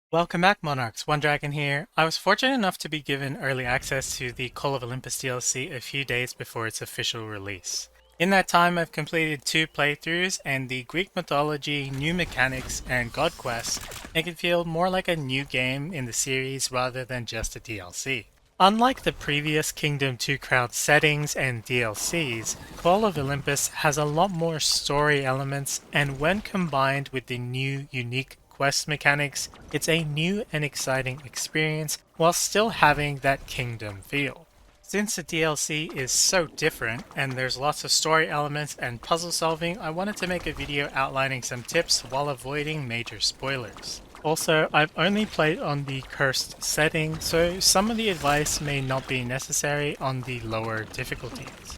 Welcome back, Monarchs. One Dragon here. I was fortunate enough to be given early access to the Call of Olympus DLC a few days before its official release. In that time, I've completed 2 playthroughs, and the Greek mythology, new mechanics, and god quests make it feel more like a new game in the series rather than just a DLC. Unlike the previous Kingdom 2 Crown settings and DLCs, Call of Olympus has a lot more story elements, and when combined with the new unique quest mechanics, it's a new and exciting experience while still having that Kingdom feel. Since the DLC is so different and there's lots of story elements and puzzle solving, I wanted to make a video outlining some tips while avoiding major spoilers. Also, I've only played on the cursed setting, so some of the advice may not be necessary on the lower difficulties.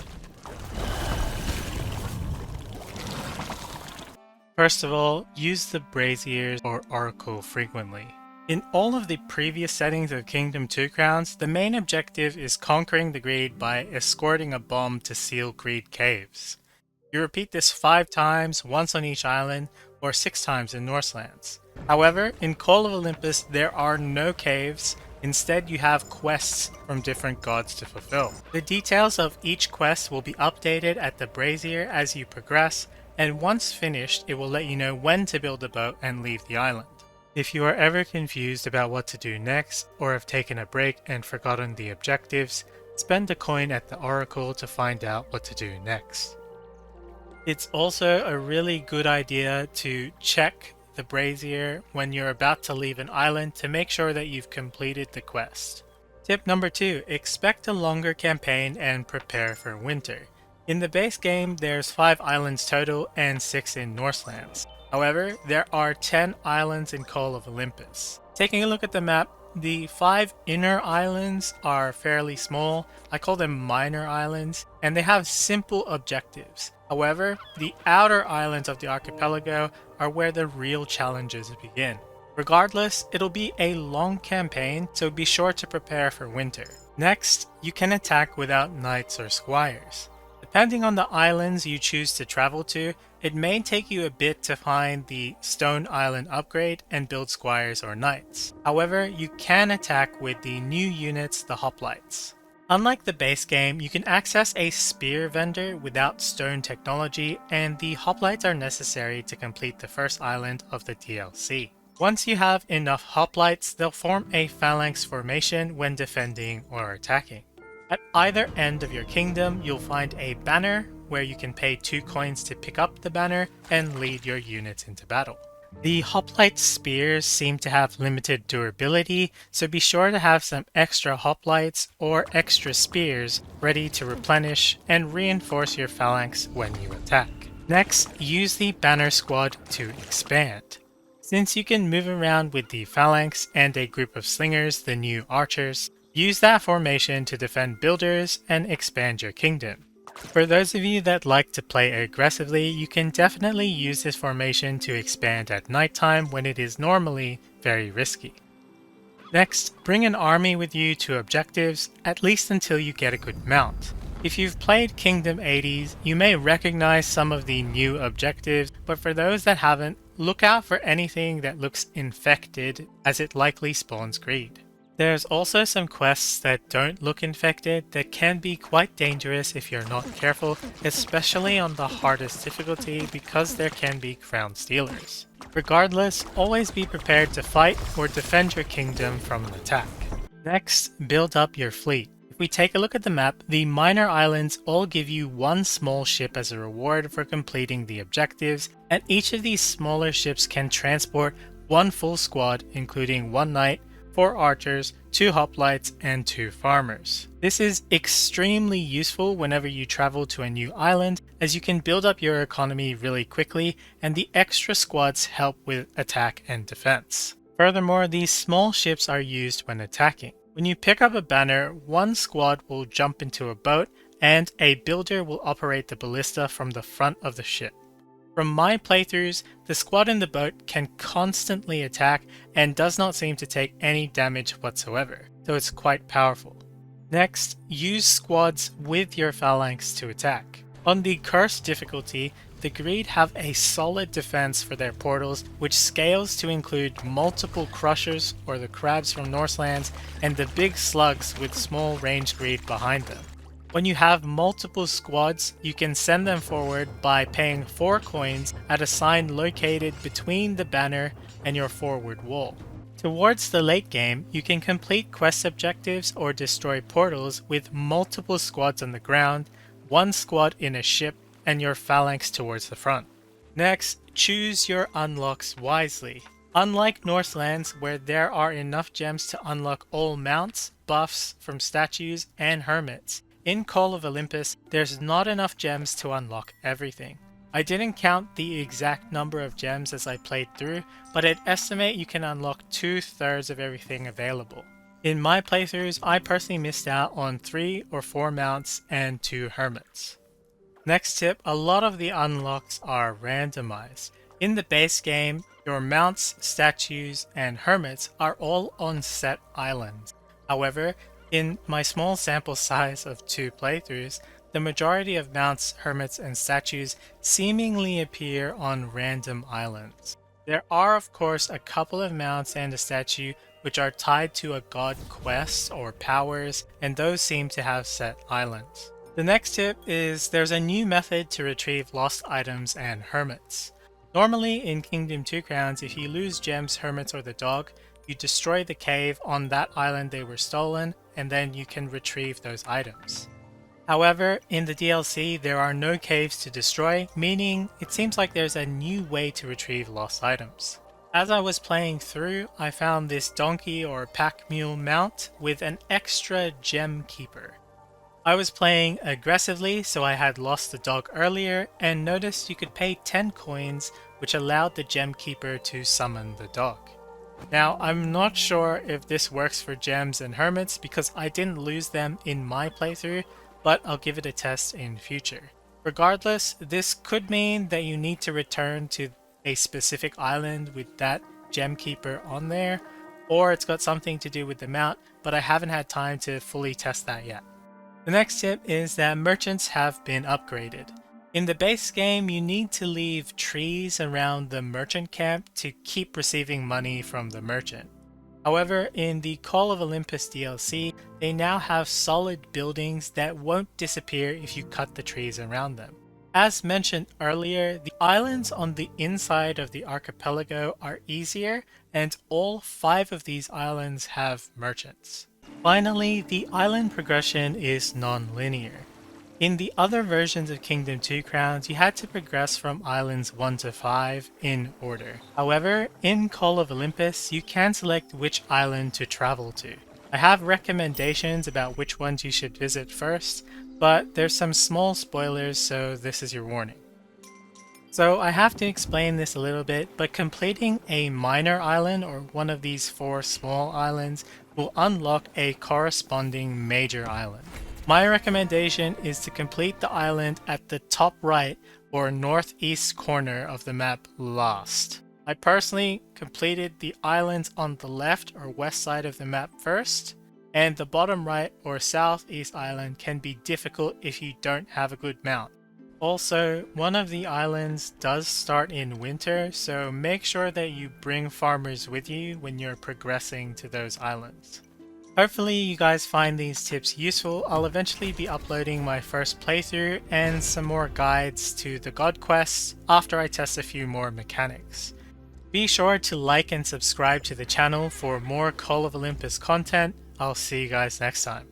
First of all, use the Brazier or Oracle frequently. In all of the previous settings of Kingdom 2 Crowns, the main objective is conquering the Greed by escorting a bomb to seal Greed caves. You repeat this 5 times, once on each island, or 6 times in Norselands. However, in Call of Olympus there are no caves, instead you have quests from different gods to fulfill. The details of each quest will be updated at the Brazier as you progress, and once finished it will let you know when to build a boat and leave the island. If you are ever confused about what to do next, or have taken a break and forgotten the objectives, spend a coin at the Oracle to find out what to do next. It's also a really good idea to check the Brazier when you're about to leave an island to make sure that you've completed the quest. Tip number 2, expect a longer campaign and prepare for winter. In the base game, there's 5 islands total and 6 in Norselands. However, there are 10 islands in Call of Olympus. Taking a look at the map, the 5 inner islands are fairly small. I call them minor islands, and they have simple objectives. However, the outer islands of the archipelago are where the real challenges begin. Regardless, it'll be a long campaign, so be sure to prepare for winter. Next, you can attack without knights or squires. Depending on the islands you choose to travel to, it may take you a bit to find the Stone Island upgrade and build squires or knights. However, you can attack with the new units, the hoplites. Unlike the base game, you can access a spear vendor without stone technology, and the hoplites are necessary to complete the first island of the DLC. Once you have enough hoplites, they'll form a phalanx formation when defending or attacking. At either end of your kingdom, you'll find a banner where you can pay 2 coins to pick up the banner and lead your units into battle. The hoplite spears seem to have limited durability, so be sure to have some extra hoplites or extra spears ready to replenish and reinforce your phalanx when you attack. Next, use the banner squad to expand. Since you can move around with the phalanx and a group of slingers, the new archers, use that formation to defend builders and expand your kingdom. For those of you that like to play aggressively, you can definitely use this formation to expand at nighttime when it is normally very risky. Next, bring an army with you to objectives, at least until you get a good mount. If you've played Kingdom 80s, you may recognize some of the new objectives, but for those that haven't, look out for anything that looks infected, as it likely spawns greed. There's also some quests that don't look infected that can be quite dangerous if you're not careful, especially on the hardest difficulty because there can be crown stealers. Regardless, always be prepared to fight or defend your kingdom from an attack. Next, build up your fleet. If we take a look at the map, the minor islands all give you 1 small ship as a reward for completing the objectives, and each of these smaller ships can transport 1 full squad, including 1 knight, 4 archers, 2 hoplites, and 2 farmers. This is extremely useful whenever you travel to a new island, as you can build up your economy really quickly, and the extra squads help with attack and defense. Furthermore, these small ships are used when attacking. When you pick up a banner, 1 squad will jump into a boat, and a builder will operate the ballista from the front of the ship. From my playthroughs, the squad in the boat can constantly attack and does not seem to take any damage whatsoever, so it's quite powerful. Next, use squads with your phalanx to attack. On the cursed difficulty, the Greed have a solid defense for their portals, which scales to include multiple Crushers or the crabs from Norselands and the big slugs with small range Greed behind them. When you have multiple squads, you can send them forward by paying 4 coins at a sign located between the banner and your forward wall. Towards the late game, you can complete quest objectives or destroy portals with multiple squads on the ground, 1 squad in a ship, and your phalanx towards the front. Next, choose your unlocks wisely. Unlike Norselands, where there are enough gems to unlock all mounts, buffs from statues, and hermits, in Call of Olympus, there's not enough gems to unlock everything. I didn't count the exact number of gems as I played through, but I'd estimate you can unlock 2/3 of everything available. In my playthroughs, I personally missed out on 3 or 4 mounts and 2 hermits. Next tip, a lot of the unlocks are randomized. In the base game, your mounts, statues, and hermits are all on set islands. However, in my small sample size of 2 playthroughs, the majority of mounts, hermits, and statues seemingly appear on random islands. There are of course a couple of mounts and a statue which are tied to a god quest or powers, and those seem to have set islands. The next tip is there's a new method to retrieve lost items and hermits. Normally in Kingdom 2 Crowns, if you lose gems, hermits, or the dog, you destroy the cave on that island they were stolen, and then you can retrieve those items. However, in the DLC, there are no caves to destroy, meaning it seems like there's a new way to retrieve lost items. As I was playing through, I found this donkey or pack mule mount with an extra gem keeper. I was playing aggressively, so I had lost the dog earlier, and noticed you could pay 10 coins, which allowed the gem keeper to summon the dog. Now, I'm not sure if this works for gems and hermits because I didn't lose them in my playthrough, but I'll give it a test in future. Regardless, this could mean that you need to return to a specific island with that gem keeper on there, or it's got something to do with the mount, but I haven't had time to fully test that yet. The next tip is that merchants have been upgraded. In the base game, you need to leave trees around the merchant camp to keep receiving money from the merchant. However, in the Call of Olympus DLC, they now have solid buildings that won't disappear if you cut the trees around them. As mentioned earlier, the islands on the inside of the archipelago are easier, and all 5 of these islands have merchants. Finally, the island progression is non-linear. In the other versions of Kingdom 2 Crowns, you had to progress from islands 1 to 5 in order. However, in Call of Olympus, you can select which island to travel to. I have recommendations about which ones you should visit first, but there's some small spoilers, so this is your warning. So I have to explain this a little bit, but completing a minor island or one of these 4 small islands will unlock a corresponding major island. My recommendation is to complete the island at the top right or northeast corner of the map last. I personally completed the islands on the left or west side of the map first, and the bottom right or southeast island can be difficult if you don't have a good mount. Also, one of the islands does start in winter, so make sure that you bring farmers with you when you're progressing to those islands. Hopefully you guys find these tips useful. I'll eventually be uploading my first playthrough and some more guides to the god quests after I test a few more mechanics. Be sure to like and subscribe to the channel for more Call of Olympus content. I'll see you guys next time.